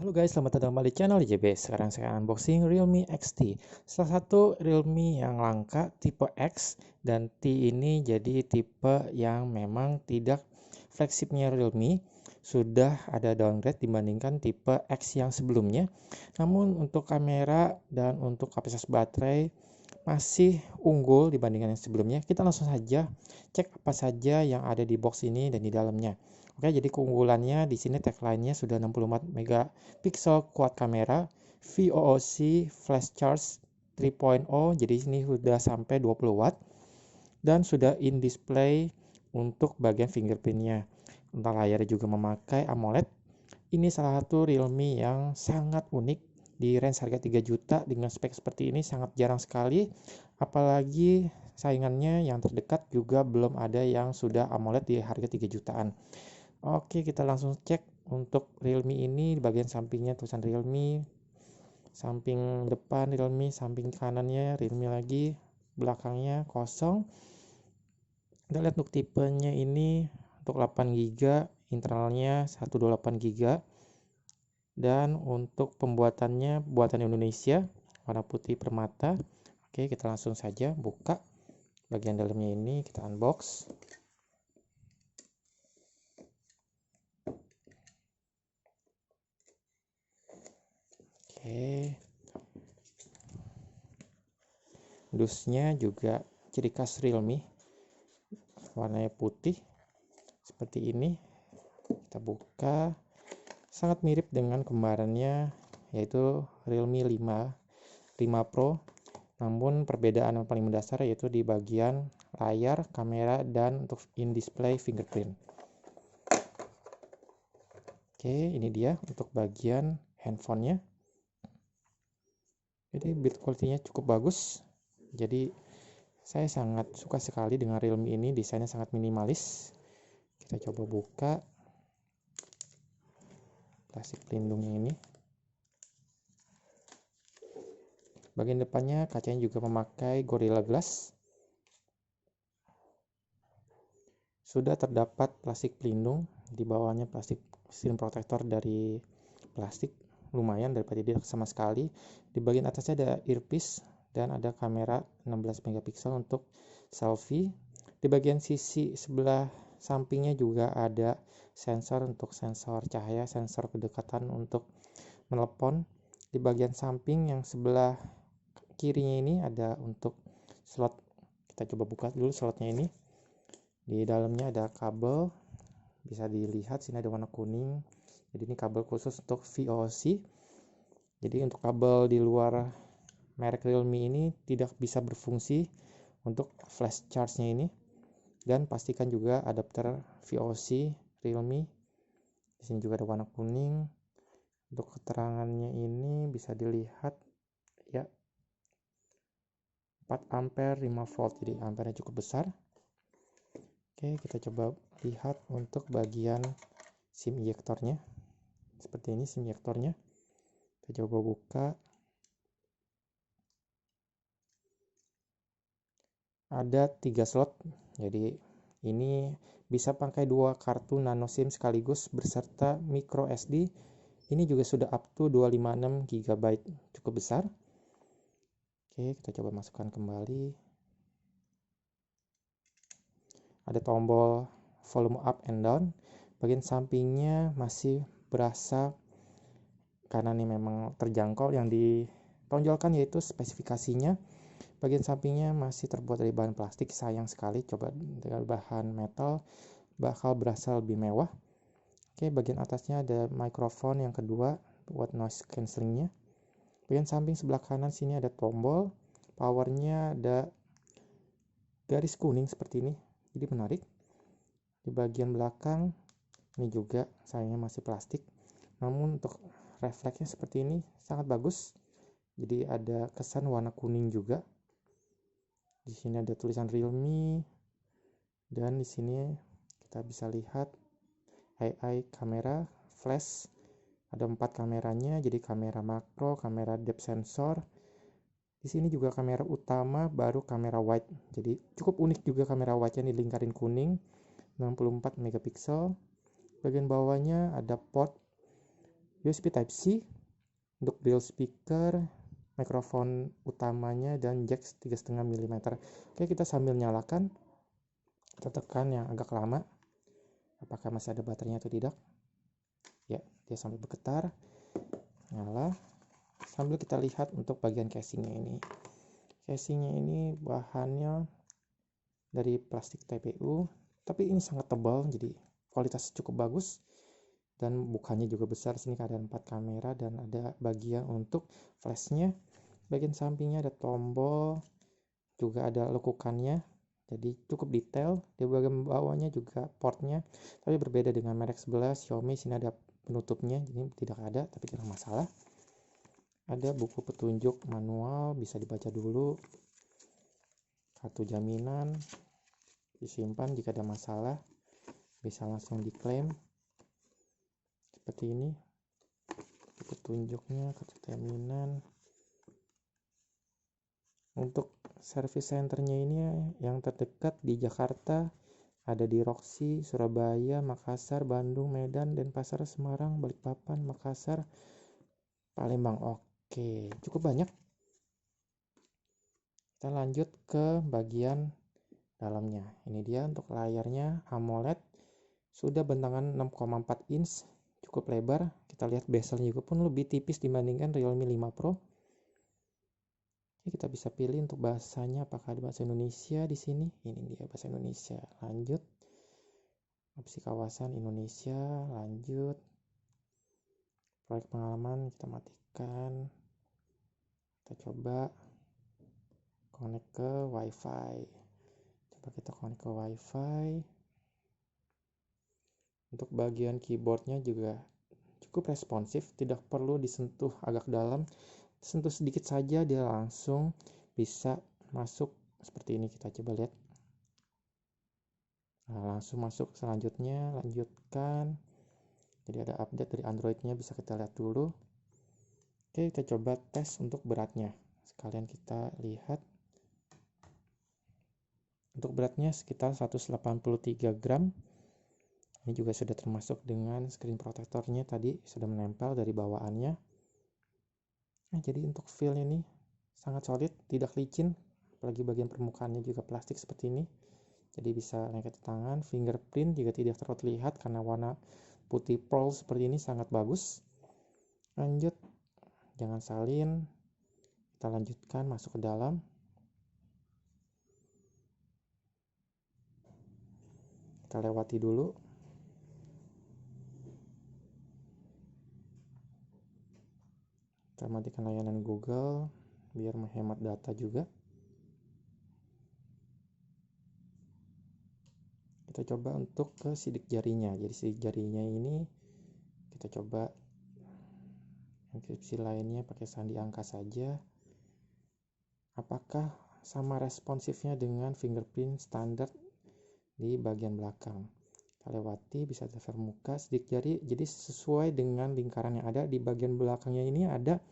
Halo guys, selamat datang kembali di channel JB. Sekarang saya unboxing Realme XT. Salah satu Realme yang langka tipe X, dan T ini jadi tipe yang memang tidak flagshipnya Realme. Sudah ada downgrade dibandingkan tipe X yang sebelumnya. Namun untuk kamera dan untuk kapasitas baterai masih unggul dibandingkan yang sebelumnya. Kita langsung saja cek apa saja yang ada di box ini dan di dalamnya. Oke, jadi keunggulannya di sini tagline-nya sudah 64 megapiksel quad kamera, VOOC flash charge 3.0, jadi ini sudah sampai 20 watt dan sudah in display untuk bagian fingerprintnya. Untuk layarnya juga memakai AMOLED. Ini salah satu Realme yang sangat unik di range harga 3 juta dengan spek seperti ini, sangat jarang sekali, apalagi saingannya yang terdekat juga belum ada yang sudah AMOLED di harga 3 jutaan. Oke, kita langsung cek untuk Realme ini. Di bagian sampingnya tulisan Realme, samping depan Realme, samping kanannya Realme lagi, belakangnya kosong. Kita lihat untuk tipenya ini untuk 8GB, internalnya 128GB, dan untuk pembuatannya buatan Indonesia, warna putih permata. Oke, kita langsung saja buka bagian dalamnya ini, kita unbox. Oke, dusnya juga ciri khas Realme, warnanya putih seperti ini. Kita buka, sangat mirip dengan kembarannya yaitu Realme 5 Pro, namun perbedaan yang paling mendasar yaitu di bagian layar, kamera, dan untuk in display fingerprint. Oke, ini dia untuk bagian handphonenya. Jadi build quality-nya cukup bagus. Jadi saya sangat suka sekali dengan Realme ini, desainnya sangat minimalis. Kita coba buka plastik pelindungnya ini. Bagian depannya kacanya juga memakai Gorilla Glass. Sudah terdapat plastik pelindung, di bawahnya plastik screen protector dari plastik, lumayan daripada tidak sama sekali. Di bagian atasnya ada earpiece dan ada kamera 16 megapiksel untuk selfie. Di bagian sisi sebelah sampingnya juga ada sensor untuk sensor cahaya, sensor kedekatan untuk menelepon. Di bagian samping yang sebelah kirinya ini ada untuk slot. Kita coba buka dulu slotnya ini. Di dalamnya ada kabel, bisa dilihat sini ada warna kuning. Jadi ini kabel khusus untuk VOC. Jadi untuk kabel di luar merek Realme ini tidak bisa berfungsi untuk flash charge-nya ini. Dan pastikan juga adapter VOC Realme. Di sini juga ada warna kuning. Untuk keterangannya ini bisa dilihat ya, 4 ampere 5 volt, jadi ampernya cukup besar. Oke, kita coba lihat untuk bagian SIM injektornya. Seperti ini SIM injektornya. Kita coba buka. Ada 3 slot, jadi ini bisa pakai 2 kartu nano SIM sekaligus berserta micro SD. Ini juga sudah up to 256 GB, cukup besar. Oke, kita coba masukkan kembali. Ada tombol volume up and down. Bagian sampingnya masih berasa karena ini memang terjangkau. Yang ditonjolkan yaitu spesifikasinya. Bagian sampingnya masih terbuat dari bahan plastik, sayang sekali. Coba dengan bahan metal bakal berasa lebih mewah. Oke, bagian atasnya ada mikrofon yang kedua buat noise cancellingnya. Bagian samping sebelah kanan sini ada tombol powernya, ada garis kuning seperti ini, jadi menarik. Di bagian belakang ini juga sayangnya masih plastik, namun untuk refleksnya seperti ini sangat bagus. Jadi ada kesan warna kuning juga. Di sini ada tulisan Realme, dan di sini kita bisa lihat AI kamera flash. Ada 4 kameranya, jadi kamera makro, kamera depth sensor. Di sini juga kamera utama, baru kamera wide. Jadi cukup unik juga kamera wide-nya, dilingkarin kuning, 64 megapiksel. Bagian bawahnya ada port USB Type-C untuk dual speaker, mikrofon utamanya, dan jack 3,5 mm. Oke, kita sambil nyalakan, kita tekan yang agak lama apakah masih ada baterainya atau tidak. Ya, dia sambil bergetar, nyala. Sambil kita lihat untuk bagian casingnya ini. Casingnya ini bahannya dari plastik TPU, tapi ini sangat tebal, jadi kualitas cukup bagus. Dan bukannya juga besar, sini ada 4 kamera dan ada bagian untuk flashnya. Bagian sampingnya ada tombol, juga ada lekukannya, jadi cukup detail. Di bagian bawahnya juga portnya, tapi berbeda dengan merek sebelah Xiaomi. Sini ada penutupnya, jadi tidak ada, tapi tidak masalah. Ada buku petunjuk manual, bisa dibaca dulu. Kartu jaminan disimpan jika ada masalah, bisa langsung diklaim. Seperti ini petunjuknya, kartu jaminan. Untuk service centernya ini yang terdekat di Jakarta ada di Roxy, Surabaya, Makassar, Bandung, Medan, Denpasar, Semarang, Balikpapan, Makassar, Palembang. Oke, cukup banyak. Kita lanjut ke bagian dalamnya. Ini dia untuk layarnya AMOLED, sudah bentangan 6,4 inch, cukup lebar. Kita lihat bezelnya juga pun lebih tipis dibandingkan Realme 5 Pro. Oke, kita bisa pilih untuk bahasanya apakah ada bahasa Indonesia di sini. Ini dia bahasa Indonesia. Lanjut. Opsi kawasan Indonesia, lanjut. Proyek pengalaman kita matikan. Kita coba connect ke WiFi. Coba kita connect ke WiFi. Untuk bagian keyboardnya juga cukup responsif, tidak perlu disentuh agak dalam, sentuh sedikit saja dia langsung bisa masuk seperti ini. Kita coba lihat. Nah, langsung masuk selanjutnya, lanjutkan. Jadi ada update dari Androidnya, bisa kita lihat dulu. Oke, kita coba tes untuk beratnya. Sekalian kita lihat. Untuk beratnya sekitar 183 gram. Ini juga sudah termasuk dengan screen protectornya tadi, sudah menempel dari bawaannya. Nah, jadi untuk feel ini sangat solid, tidak licin. Apalagi bagian permukaannya juga plastik seperti ini. Jadi bisa lengket di tangan. Fingerprint juga tidak terlalu terlihat karena warna putih pearl seperti ini sangat bagus. Lanjut, jangan salin. Kita lanjutkan masuk ke dalam. Kita lewati dulu. Kita matikan layanan Google biar menghemat data juga. Kita coba untuk ke sidik jarinya. Jadi sidik jarinya ini kita coba enkripsi lainnya pakai sandi angka saja. Apakah sama responsifnya dengan fingerprint standar di bagian belakang? Kita lewati, bisa cover muka, sidik jari. Jadi sesuai dengan lingkaran yang ada di bagian belakangnya ini ada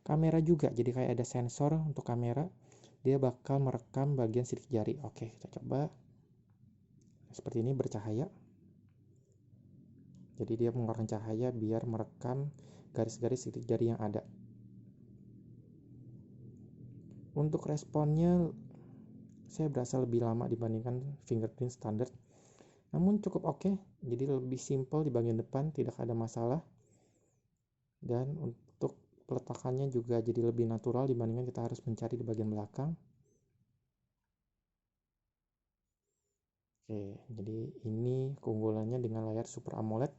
kamera juga. Jadi kayak ada sensor untuk kamera. Dia bakal merekam bagian sidik jari. Oke, kita coba. Seperti ini bercahaya. Jadi dia mengeluarkan cahaya biar merekam garis-garis sidik jari yang ada. Untuk responnya saya berasa lebih lama dibandingkan fingerprint standar. Namun cukup oke. Jadi lebih simple di bagian depan, tidak ada masalah. Dan untuk peletakannya juga jadi lebih natural dibandingkan kita harus mencari di bagian belakang. Oke, jadi ini keunggulannya dengan layar Super AMOLED.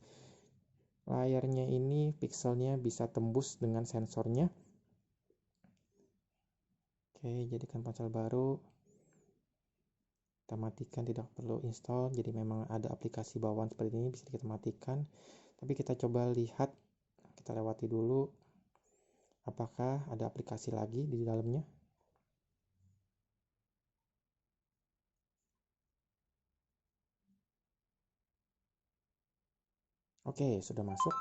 Layarnya ini pixelnya bisa tembus dengan sensornya. Oke, jadikan ponsel baru. Kita matikan, tidak perlu install. Jadi memang ada aplikasi bawaan seperti ini, bisa kita matikan. Tapi kita coba lihat, kita lewati dulu. Apakah ada aplikasi lagi di dalamnya? Oke, sudah masuk.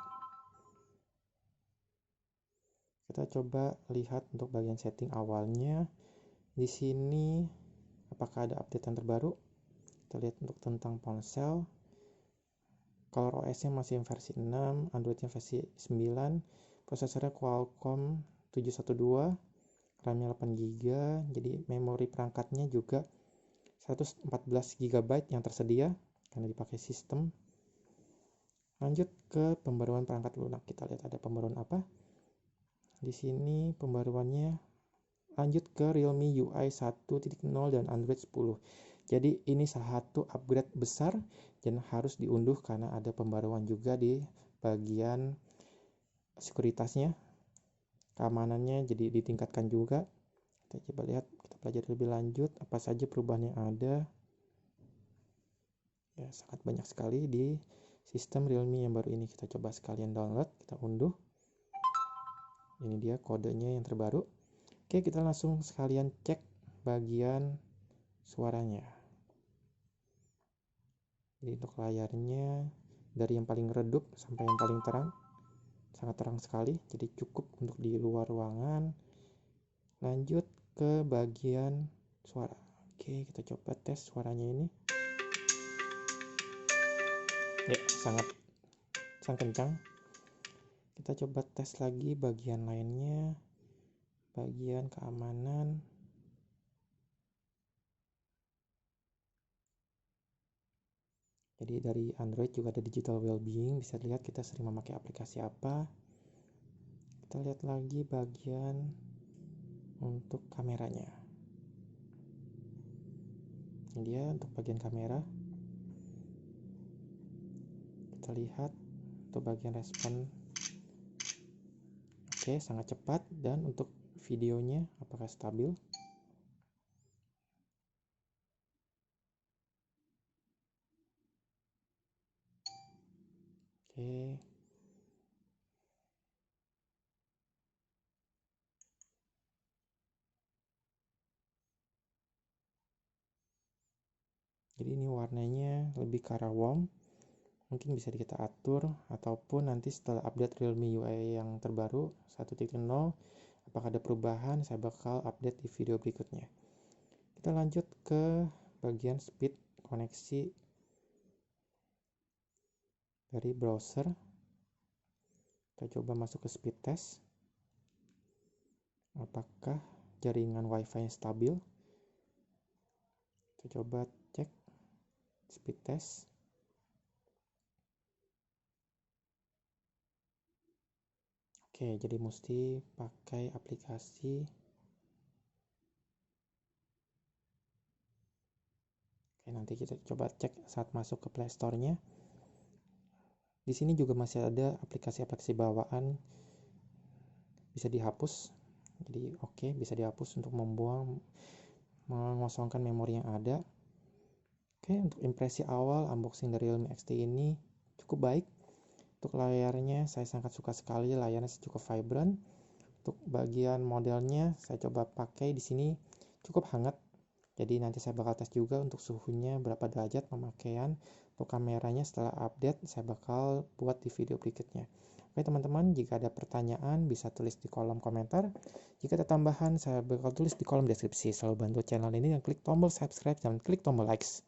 Kita coba lihat untuk bagian setting awalnya. Di sini apakah ada update yang terbaru? Kita lihat untuk tentang ponsel. ColorOS-nya masih versi 6, Android-nya versi 9, prosesornya Qualcomm 712, RAM-nya 8GB, jadi memori perangkatnya juga 114GB yang tersedia karena dipakai sistem. Lanjut ke pembaruan perangkat lunak, kita lihat ada pembaruan apa. Di sini pembaruannya lanjut ke Realme UI 1.0 dan Android 10. Jadi ini salah satu upgrade besar dan harus diunduh karena ada pembaruan juga di bagian sekuritasnya, keamanannya jadi ditingkatkan juga. Kita coba lihat, kita pelajari lebih lanjut apa saja perubahan yang ada. Ya, sangat banyak sekali di sistem Realme yang baru ini. Kita coba sekalian download, kita unduh. Ini dia kodenya yang terbaru. Oke, kita langsung sekalian cek bagian suaranya. Jadi untuk layarnya dari yang paling redup sampai yang paling terang, sangat terang sekali, jadi cukup untuk di luar ruangan. Lanjut ke bagian suara. Oke, kita coba tes suaranya ini. Ya, sangat kencang. Kita coba tes lagi bagian lainnya, bagian keamanan. Jadi dari Android juga ada digital well-being, bisa lihat kita sering memakai aplikasi apa. Kita lihat lagi bagian untuk kameranya. Ini dia untuk bagian kamera. Kita lihat untuk bagian respon. Oke, sangat cepat. Dan untuk videonya apakah stabil? Oke. Jadi ini warnanya lebih ke arah warm. Mungkin bisa kita atur, ataupun nanti setelah update Realme UI yang terbaru 1.0, apakah ada perubahan, saya bakal update di video berikutnya. Kita lanjut ke bagian speed koneksi dari browser. Kita coba masuk ke speed test. Apakah jaringan wifi stabil? Kita coba cek speed test. Oke, jadi mesti pakai aplikasi. Oke, nanti kita coba cek saat masuk ke Play Store-nya. Di sini juga masih ada aplikasi-aplikasi bawaan, bisa dihapus. Jadi oke, bisa dihapus untuk mengosongkan memori yang ada. Oke, untuk impresi awal unboxing dari Realme XT ini cukup baik. Untuk layarnya saya sangat suka sekali, layarnya cukup vibrant. Untuk bagian modelnya saya coba pakai di sini cukup hangat. Jadi nanti saya bakal tes juga untuk suhunya berapa derajat pemakaian. Untuk kameranya setelah update saya bakal buat di video berikutnya. Oke teman-teman, jika ada pertanyaan bisa tulis di kolom komentar. Jika ada tambahan saya bakal tulis di kolom deskripsi. Selalu bantu channel ini dan klik tombol subscribe dan klik tombol likes.